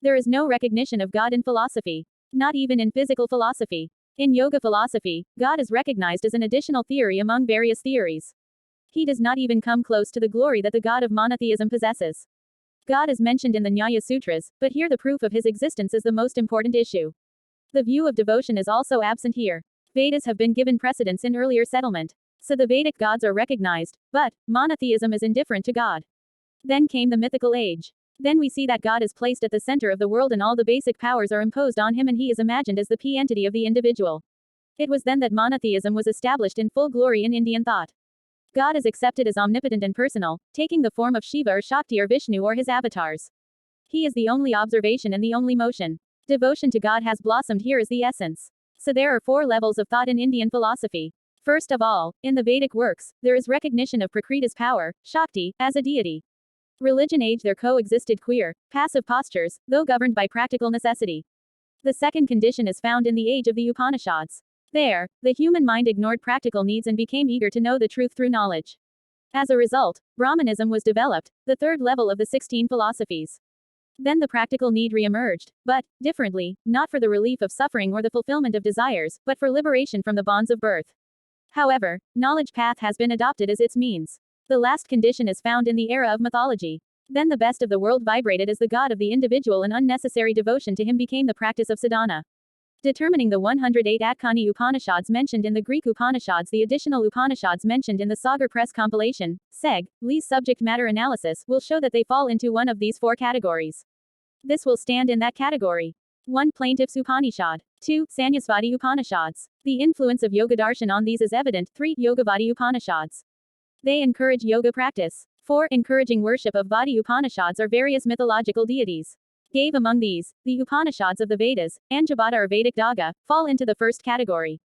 There is no recognition of God in philosophy. Not even in physical philosophy. In yoga philosophy, God is recognized as an additional theory among various theories. He does not even come close to the glory that the God of monotheism possesses. God is mentioned in the Nyaya Sutras, but here the proof of his existence is the most important issue. The view of devotion is also absent here. Vedas have been given precedence in earlier settlement. So the Vedic gods are recognized, but monotheism is indifferent to God. Then came the mythical age. Then we see that God is placed at the center of the world and all the basic powers are imposed on him and he is imagined as the p-entity of the individual. It was then that monotheism was established in full glory in Indian thought. God is accepted as omnipotent and personal, taking the form of Shiva or Shakti or Vishnu or his avatars. He is the only observation and the only motion. Devotion to God has blossomed here as the essence. So there are 4 levels of thought in Indian philosophy. First of all, in the Vedic works, there is recognition of Prakriti's power, Shakti, as a deity. Religion age there coexisted queer, passive postures, though governed by practical necessity. The second condition is found in the age of the Upanishads. There, the human mind ignored practical needs and became eager to know the truth through knowledge. As a result, Brahmanism was developed, the third level of the 16 philosophies. Then the practical need re-emerged, but, differently, not for the relief of suffering or the fulfillment of desires, but for liberation from the bonds of birth. However, knowledge path has been adopted as its means. The last condition is found in the era of mythology. Then the best of the world vibrated as the god of the individual and unnecessary devotion to him became the practice of sadhana. Determining the 108 Atkani Upanishads mentioned in the Greek Upanishads, the additional Upanishads mentioned in the Sagar Press compilation, Seg, Lee's subject matter analysis, will show that they fall into one of these 4 categories. This will stand in that category. 1. Plaintiff's Upanishad. 2. Sanyasvadi Upanishads. The influence of Yoga Darshan on these is evident. 3. Yogavadi Upanishads. They encourage yoga practice. 4. Encouraging worship of Vadi Upanishads or various mythological deities. Gave among these, the Upanishads of the Vedas, Anjabhata or Vedic Daga, fall into the first category.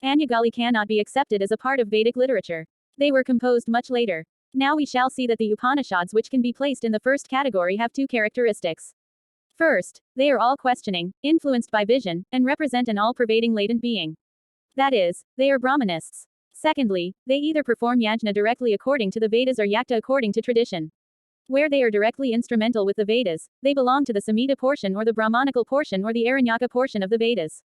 Anyagali cannot be accepted as a part of Vedic literature. They were composed much later. Now we shall see that the Upanishads which can be placed in the first category have 2 characteristics. First, they are all questioning, influenced by vision, and represent an all-pervading latent being. That is, they are Brahmanists. Secondly, they either perform yajna directly according to the Vedas or yakta according to tradition. Where they are directly instrumental with the Vedas, they belong to the Samhita portion or the Brahmanical portion or the Aranyaka portion of the Vedas.